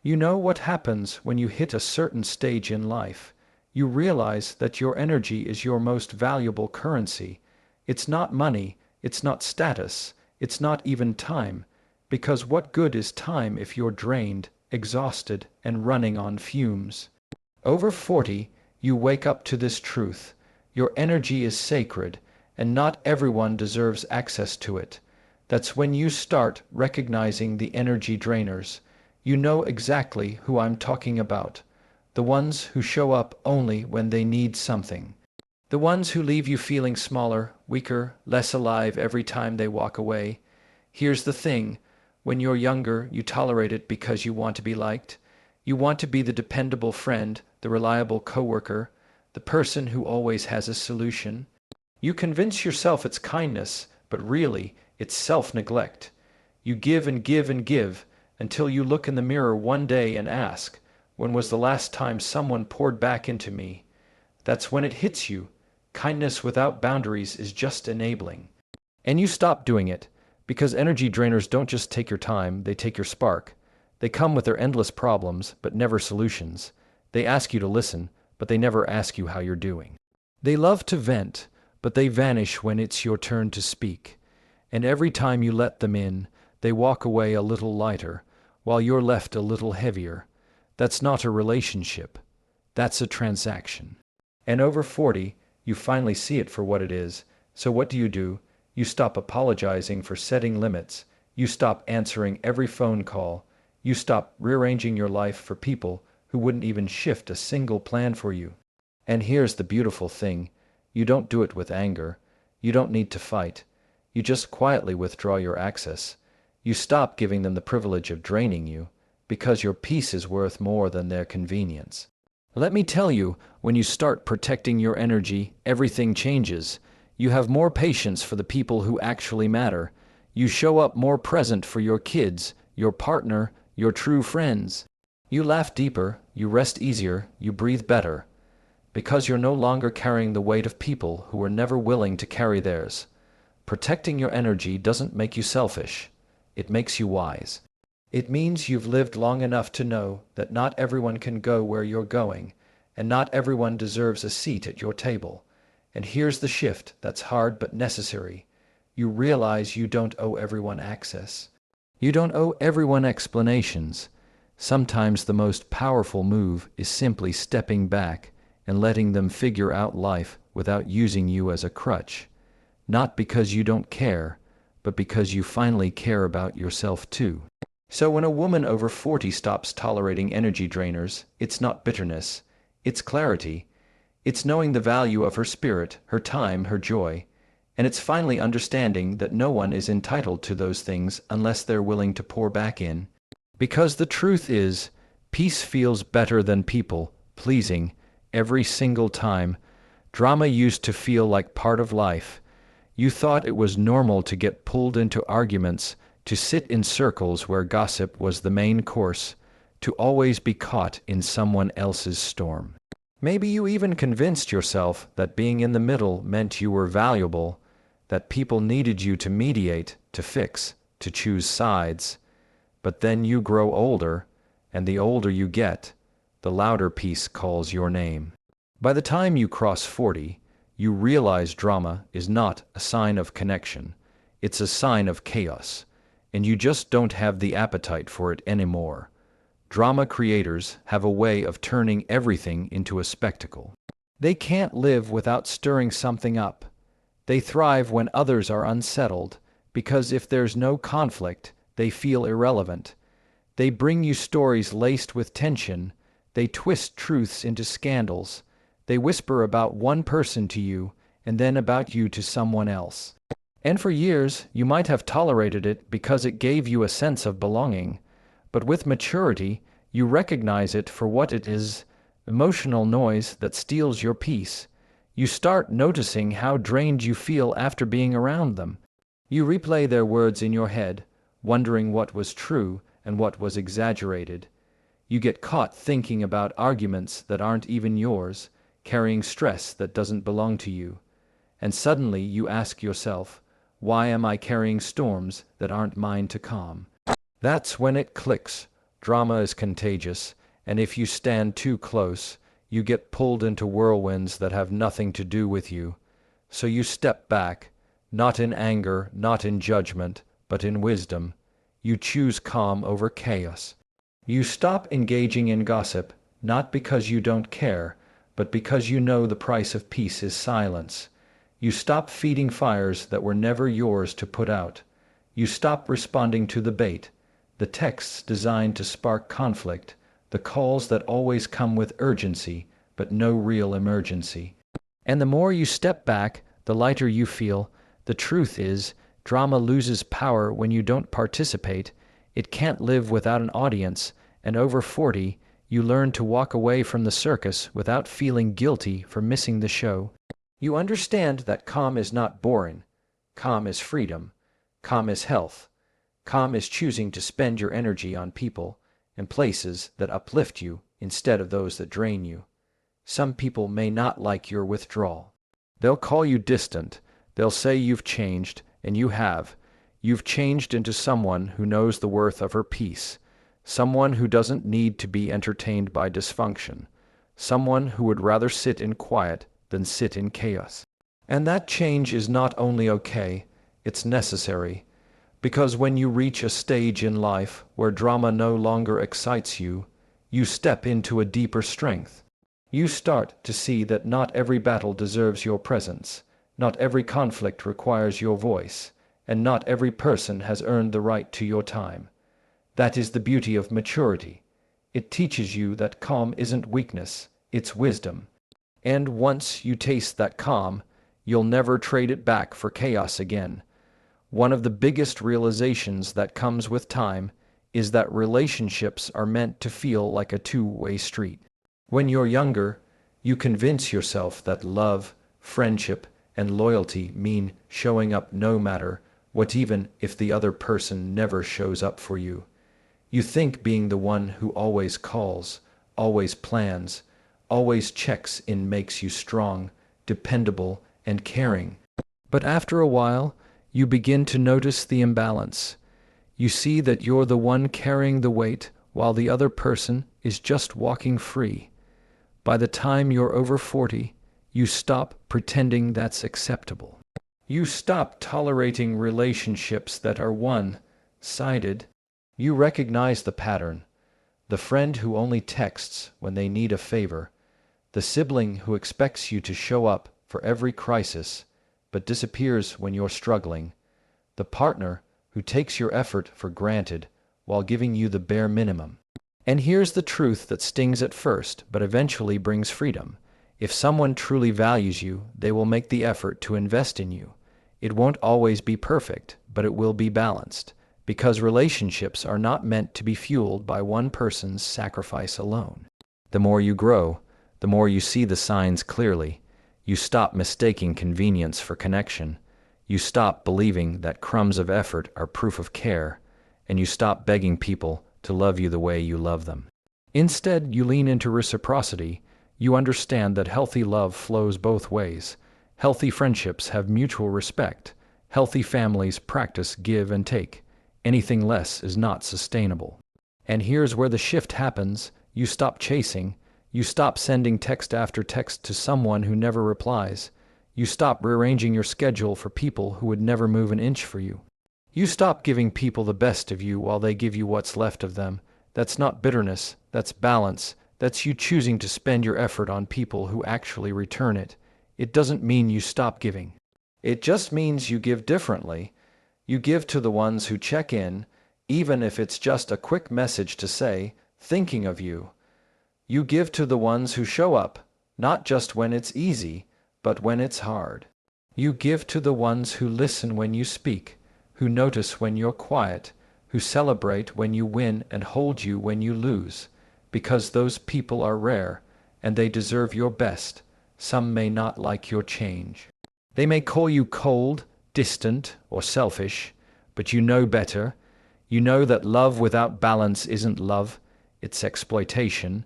You know what happens when you hit a certain stage in life. You realize that your energy is your most valuable currency. It's not money, it's not status, it's not even time. Because what good is time if you're drained, exhausted, and running on fumes? Over 40, you wake up to this truth. Your energy is sacred, and not everyone deserves access to it. That's when you start recognizing the energy drainers. You know exactly who I'm talking about. The ones who show up only when they need something. The ones who leave you feeling smaller, weaker, less alive every time they walk away. Here's the thing. When you're younger, you tolerate it because you want to be liked. You want to be the dependable friend, the reliable coworker, the person who always has a solution. You convince yourself it's kindness, but really, it's self-neglect. You give and give and give until you look in the mirror one day and ask, when was the last time someone poured back into me? That's when it hits you. Kindness without boundaries is just enabling. And you stop doing it, because energy drainers don't just take your time, they take your spark. They come with their endless problems, but never solutions. They ask you to listen, but they never ask you how you're doing. They love to vent, but they vanish when it's your turn to speak. And every time you let them in, they walk away a little lighter, while you're left a little heavier. That's not a relationship. That's a transaction. And over 40, you finally see it for what it is. So what do? You stop apologizing for setting limits. You stop answering every phone call. You stop rearranging your life for people who wouldn't even shift a single plan for you. And here's the beautiful thing. You don't do it with anger. You don't need to fight. You just quietly withdraw your access. You stop giving them the privilege of draining you, because your peace is worth more than their convenience. Let me tell you, when you start protecting your energy, everything changes. You have more patience for the people who actually matter. You show up more present for your kids, your partner, your true friends. You laugh deeper, you rest easier, you breathe better. Because you're no longer carrying the weight of people who were never willing to carry theirs. Protecting your energy doesn't make you selfish. It makes you wise. It means you've lived long enough to know that not everyone can go where you're going, and not everyone deserves a seat at your table. And here's the shift that's hard but necessary. You realize you don't owe everyone access. You don't owe everyone explanations. Sometimes the most powerful move is simply stepping back and letting them figure out life without using you as a crutch. Not because you don't care, but because you finally care about yourself too. So when a woman over 40 stops tolerating energy drainers, it's not bitterness, it's clarity. It's knowing the value of her spirit, her time, her joy. And it's finally understanding that no one is entitled to those things unless they're willing to pour back in. Because the truth is, peace feels better than people pleasing every single time. Drama used to feel like part of life. You thought it was normal to get pulled into arguments, to sit in circles where gossip was the main course, to always be caught in someone else's storm. Maybe you even convinced yourself that being in the middle meant you were valuable, that people needed you to mediate, to fix, to choose sides. But then you grow older, and the older you get, the louder peace calls your name. By the time you cross 40, you realize drama is not a sign of connection. It's a sign of chaos, and you just don't have the appetite for it anymore. Drama creators have a way of turning everything into a spectacle. They can't live without stirring something up. They thrive when others are unsettled, because if there's no conflict, they feel irrelevant. They bring you stories laced with tension. They twist truths into scandals. They whisper about one person to you, and then about you to someone else. And for years, you might have tolerated it because it gave you a sense of belonging. But with maturity, you recognize it for what it is, emotional noise that steals your peace. You start noticing how drained you feel after being around them. You replay their words in your head, wondering what was true and what was exaggerated. You get caught thinking about arguments that aren't even yours, carrying stress that doesn't belong to you. And suddenly you ask yourself, why am I carrying storms that aren't mine to calm? That's when it clicks. Drama is contagious, and if you stand too close, you get pulled into whirlwinds that have nothing to do with you. So you step back, not in anger, not in judgment, but in wisdom. You choose calm over chaos. You stop engaging in gossip, not because you don't care, but because you know the price of peace is silence. You stop feeding fires that were never yours to put out. You stop responding to the bait, the texts designed to spark conflict, the calls that always come with urgency, but no real emergency. And the more you step back, the lighter you feel. The truth is, drama loses power when you don't participate. It can't live without an audience, and over 40, you learn to walk away from the circus without feeling guilty for missing the show. You understand that calm is not boring. Calm is freedom. Calm is health. Calm is choosing to spend your energy on people and places that uplift you instead of those that drain you. Some people may not like your withdrawal. They'll call you distant. They'll say you've changed, and you have. You've changed into someone who knows the worth of her peace, someone who doesn't need to be entertained by dysfunction, someone who would rather sit in quiet than sit in chaos. And that change is not only okay, it's necessary. Because when you reach a stage in life where drama no longer excites you, you step into a deeper strength. You start to see that not every battle deserves your presence, not every conflict requires your voice, and not every person has earned the right to your time. That is the beauty of maturity. It teaches you that calm isn't weakness, it's wisdom. And once you taste that calm, you'll never trade it back for chaos again. One of the biggest realizations that comes with time is that relationships are meant to feel like a two-way street. When you're younger, you convince yourself that love, friendship, and loyalty mean showing up no matter what, even if the other person never shows up for you. You think being the one who always calls, always plans, always checks in makes you strong, dependable, and caring. But after a while, you begin to notice the imbalance. You see that you're the one carrying the weight while the other person is just walking free. By the time you're over 40, you stop pretending that's acceptable. You stop tolerating relationships that are one-sided. You recognize the pattern. The friend who only texts when they need a favor. The sibling who expects you to show up for every crisis, but disappears when you're struggling. The partner who takes your effort for granted while giving you the bare minimum. And here's the truth that stings at first, but eventually brings freedom. If someone truly values you, they will make the effort to invest in you. It won't always be perfect, but it will be balanced, because relationships are not meant to be fueled by one person's sacrifice alone. The more you grow, the more you see the signs clearly. You stop mistaking convenience for connection. You stop believing that crumbs of effort are proof of care, and you stop begging people to love you the way you love them. Instead, you lean into reciprocity. You understand that healthy love flows both ways. Healthy friendships have mutual respect. Healthy families practice give and take. Anything less is not sustainable. And here's where the shift happens. You stop chasing. You stop sending text after text to someone who never replies. You stop rearranging your schedule for people who would never move an inch for you. You stop giving people the best of you while they give you what's left of them. That's not bitterness, that's balance. That's you choosing to spend your effort on people who actually return it. It doesn't mean you stop giving. It just means you give differently. You give to the ones who check in, even if it's just a quick message to say, thinking of you. You give to the ones who show up, not just when it's easy, but when it's hard. You give to the ones who listen when you speak, who notice when you're quiet, who celebrate when you win and hold you when you lose, because those people are rare, and they deserve your best. Some may not like your change. They may call you cold, distant, or selfish, but you know better. You know that love without balance isn't love, it's exploitation,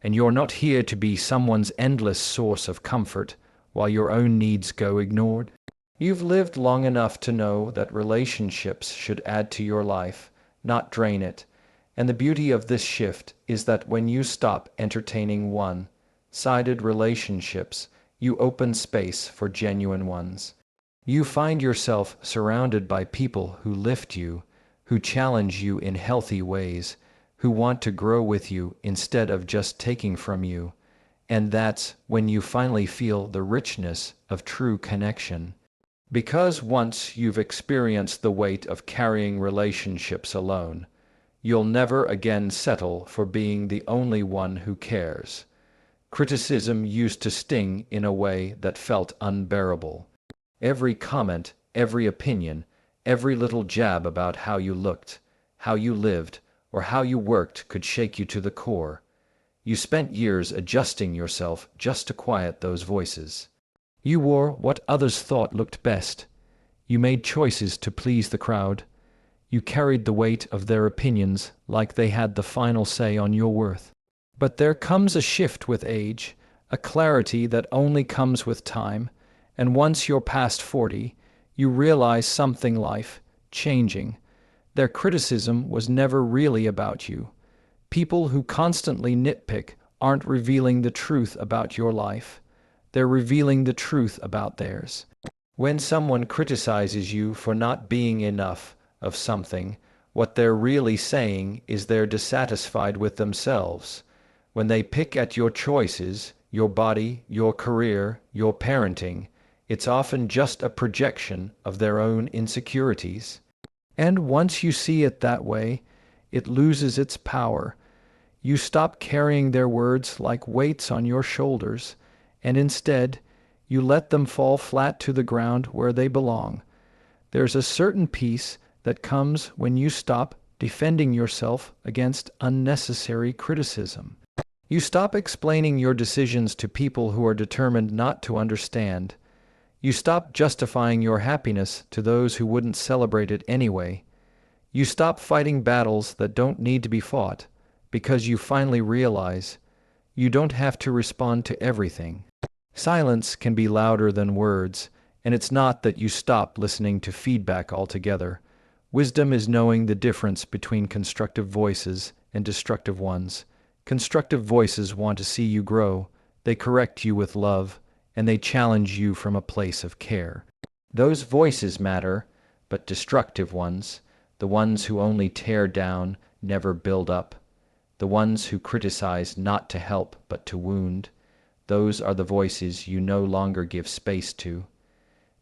and you're not here to be someone's endless source of comfort while your own needs go ignored. You've lived long enough to know that relationships should add to your life, not drain it, And the beauty of this shift is that when you stop entertaining one-sided relationships, you open space for genuine ones. You find yourself surrounded by people who lift you, who challenge you in healthy ways, who want to grow with you instead of just taking from you. And that's when you finally feel the richness of true connection. Because once you've experienced the weight of carrying relationships alone, you'll never again settle for being the only one who cares. Criticism used to sting in a way that felt unbearable. Every comment, every opinion, every little jab about how you looked, how you lived, or how you worked could shake you to the core. You spent years adjusting yourself just to quiet those voices. You wore what others thought looked best. You made choices to please the crowd. You carried the weight of their opinions like they had the final say on your worth. But there comes a shift with age, a clarity that only comes with time, and once you're past 40, you realize something life changing. Their criticism was never really about you. People who constantly nitpick aren't revealing the truth about your life. They're revealing the truth about theirs. When someone criticizes you for not being enough of something, what they're really saying is they're dissatisfied with themselves. When they pick at your choices, your body, your career, your parenting, it's often just a projection of their own insecurities. And once you see it that way, it loses its power. You stop carrying their words like weights on your shoulders, and instead, you let them fall flat to the ground where they belong. There's a certain peace that comes when you stop defending yourself against unnecessary criticism. You stop explaining your decisions to people who are determined not to understand. You stop justifying your happiness to those who wouldn't celebrate it anyway. You stop fighting battles that don't need to be fought, because you finally realize you don't have to respond to everything. Silence can be louder than words, and it's not that you stop listening to feedback altogether. Wisdom is knowing the difference between constructive voices and destructive ones. Constructive voices want to see you grow. They correct you with love, and they challenge you from a place of care. Those voices matter, but destructive ones, the ones who only tear down, never build up, the ones who criticize not to help but to wound, those are the voices you no longer give space to.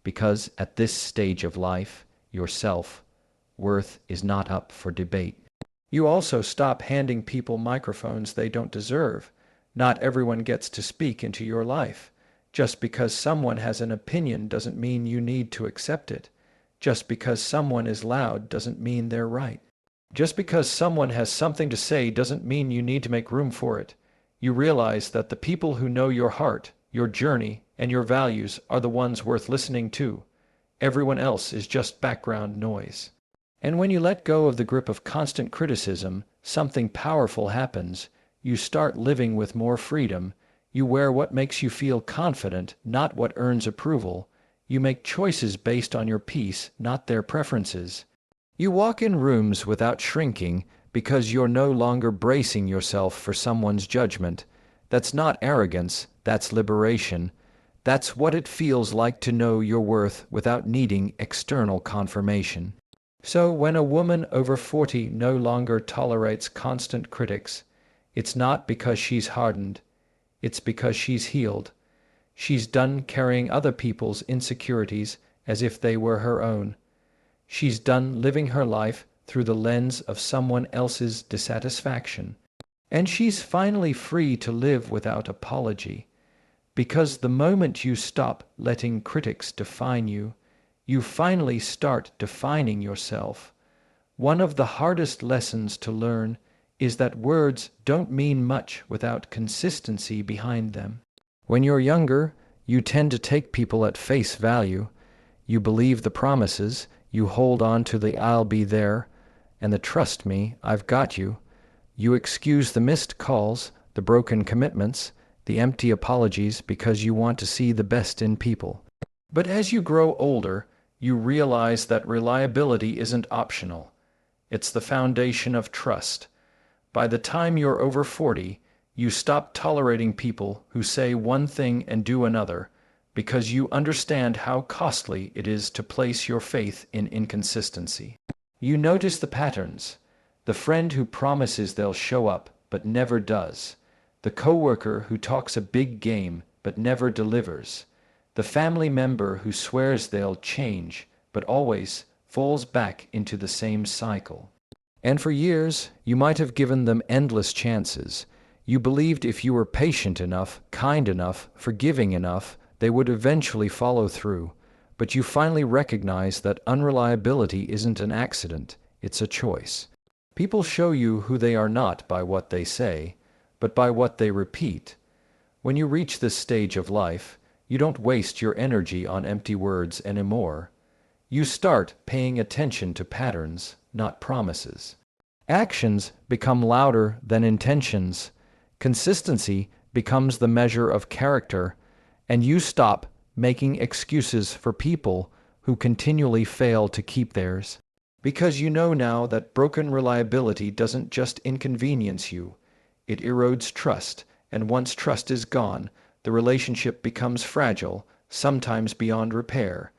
Because at this stage of life, your self-worth is not up for debate. You also stop handing people microphones they don't deserve. Not everyone gets to speak into your life. Just because someone has an opinion doesn't mean you need to accept it. Just because someone is loud doesn't mean they're right. Just because someone has something to say doesn't mean you need to make room for it. You realize that the people who know your heart, your journey, and your values are the ones worth listening to. Everyone else is just background noise. And when you let go of the grip of constant criticism, something powerful happens. You start living with more freedom. You wear what makes you feel confident, not what earns approval. You make choices based on your peace, not their preferences. You walk in rooms without shrinking because you're no longer bracing yourself for someone's judgment. That's not arrogance, that's liberation. That's what it feels like to know your worth without needing external confirmation. So when a woman over 40 no longer tolerates constant critics, it's not because she's hardened, it's because she's healed. She's done carrying other people's insecurities as if they were her own. She's done living her life through the lens of someone else's dissatisfaction. And she's finally free to live without apology. Because the moment you stop letting critics define you, you finally start defining yourself. One of the hardest lessons to learn is that words don't mean much without consistency behind them. When you're younger, you tend to take people at face value. You believe the promises, you hold on to the "I'll be there" and the "trust me, I've got you." You excuse the missed calls, the broken commitments, the empty apologies because you want to see the best in people. But as you grow older, you realize that reliability isn't optional. It's the foundation of trust. By the time you're over 40, you stop tolerating people who say one thing and do another, because you understand how costly it is to place your faith in inconsistency. You notice the patterns. The friend who promises they'll show up but never does. The coworker who talks a big game but never delivers. The family member who swears they'll change but always falls back into the same cycle. And for years, you might have given them endless chances. You believed if you were patient enough, kind enough, forgiving enough, they would eventually follow through. But you finally recognize that unreliability isn't an accident, it's a choice. People show you who they are not by what they say, but by what they repeat. When you reach this stage of life, you don't waste your energy on empty words anymore. You start paying attention to patterns, not promises. Actions become louder than intentions. Consistency becomes the measure of character, and you stop making excuses for people who continually fail to keep theirs. Because you know now that broken reliability doesn't just inconvenience you, it erodes trust, and once trust is gone, the relationship becomes fragile, sometimes beyond repair.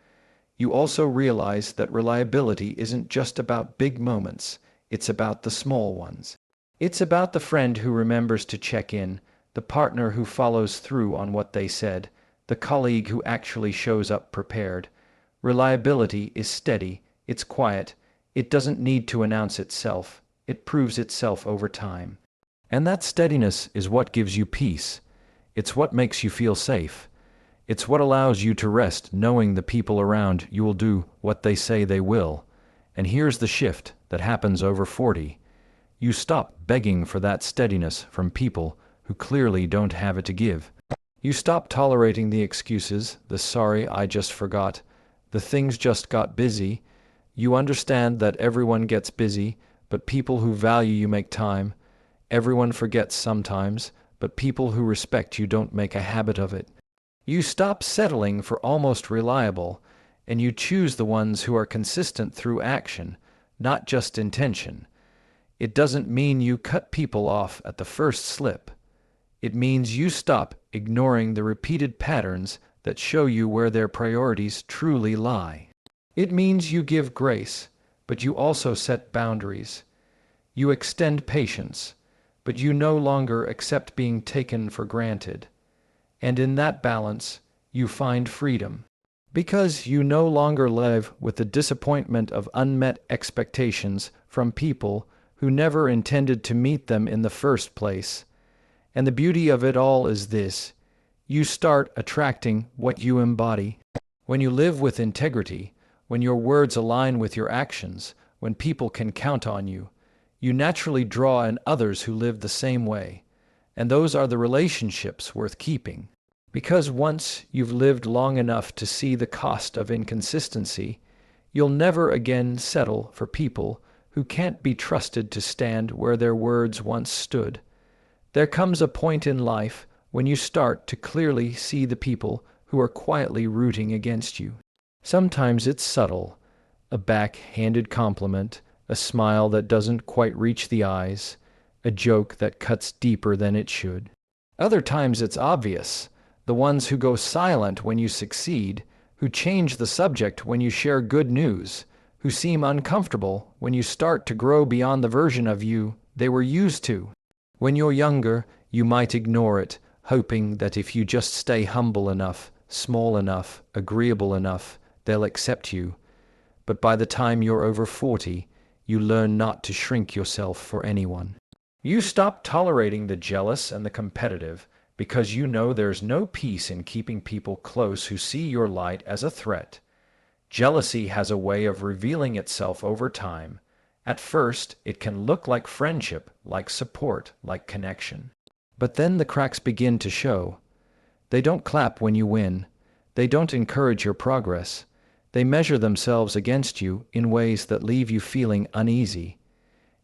You also realize that reliability isn't just about big moments, it's about the small ones. It's about the friend who remembers to check in, the partner who follows through on what they said, the colleague who actually shows up prepared. Reliability is steady, it's quiet, it doesn't need to announce itself, it proves itself over time. And that steadiness is what gives you peace. It's what makes you feel safe. It's what allows you to rest knowing the people around you will do what they say they will. And here's the shift that happens over 40. You stop begging for that steadiness from people who clearly don't have it to give. You stop tolerating the excuses, the sorry, I just forgot, the things just got busy. You understand that everyone gets busy, but people who value you make time. Everyone forgets sometimes, but people who respect you don't make a habit of it. You stop settling for almost reliable, and you choose the ones who are consistent through action, not just intention. It doesn't mean you cut people off at the first slip. It means you stop ignoring the repeated patterns that show you where their priorities truly lie. It means you give grace, but you also set boundaries. You extend patience, but you no longer accept being taken for granted. And in that balance, you find freedom. Because you no longer live with the disappointment of unmet expectations from people who never intended to meet them in the first place. And the beauty of it all is this: you start attracting what you embody. When you live with integrity, when your words align with your actions, when people can count on you, you naturally draw in others who live the same way. And those are the relationships worth keeping. Because once you've lived long enough to see the cost of inconsistency, you'll never again settle for people who can't be trusted to stand where their words once stood. There comes a point in life when you start to clearly see the people who are quietly rooting against you. Sometimes it's subtle, a back-handed compliment, a smile that doesn't quite reach the eyes, a joke that cuts deeper than it should. Other times it's obvious, the ones who go silent when you succeed, who change the subject when you share good news, who seem uncomfortable when you start to grow beyond the version of you they were used to. When you're younger, you might ignore it, hoping that if you just stay humble enough, small enough, agreeable enough, they'll accept you. But by the time you're over 40, you learn not to shrink yourself for anyone. You stop tolerating the jealous and the competitive because you know there's no peace in keeping people close who see your light as a threat. Jealousy has a way of revealing itself over time. At first, it can look like friendship, like support, like connection. But then the cracks begin to show. They don't clap when you win. They don't encourage your progress. They measure themselves against you in ways that leave you feeling uneasy.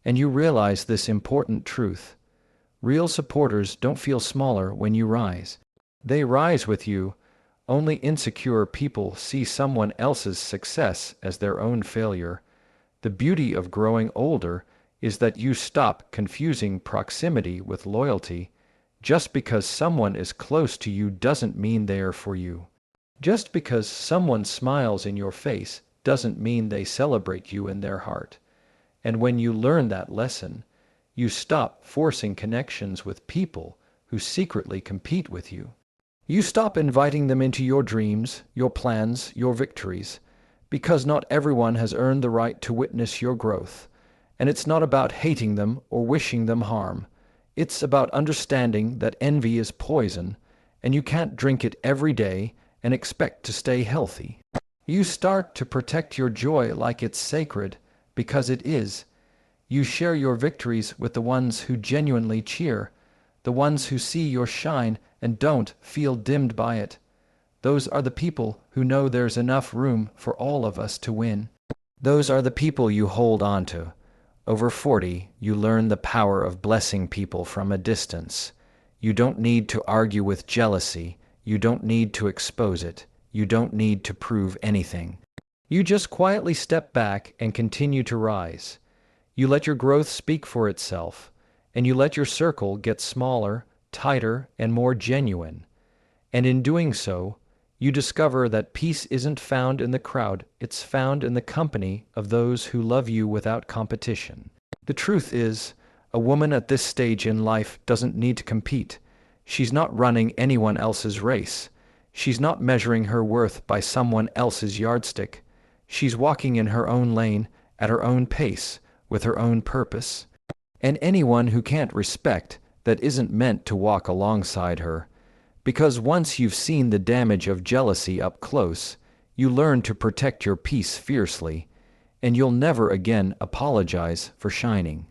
And you realize this important truth. Real supporters don't feel smaller when you rise. They rise with you. Only insecure people see someone else's success as their own failure. The beauty of growing older is that you stop confusing proximity with loyalty. Just because someone is close to you doesn't mean they are for you. Just because someone smiles in your face doesn't mean they celebrate you in their heart. And when you learn that lesson, you stop forcing connections with people who secretly compete with you. You stop inviting them into your dreams, your plans, your victories, because not everyone has earned the right to witness your growth. And it's not about hating them or wishing them harm. It's about understanding that envy is poison, and you can't drink it every day and expect to stay healthy. You start to protect your joy like it's sacred, because it is. You share your victories with the ones who genuinely cheer, the ones who see your shine and don't feel dimmed by it. Those are the people who know there's enough room for all of us to win. Those are the people you hold on to. Over 40, you learn the power of blessing people from a distance. You don't need to argue with jealousy. You don't need to expose it. You don't need to prove anything. You just quietly step back and continue to rise. You let your growth speak for itself, and you let your circle get smaller, tighter, and more genuine. And in doing so, you discover that peace isn't found in the crowd, it's found in the company of those who love you without competition. The truth is, a woman at this stage in life doesn't need to compete. She's not running anyone else's race. She's not measuring her worth by someone else's yardstick. She's walking in her own lane, at her own pace, with her own purpose. And anyone who can't respect that isn't meant to walk alongside her. Because once you've seen the damage of jealousy up close, you learn to protect your peace fiercely, and you'll never again apologize for shining.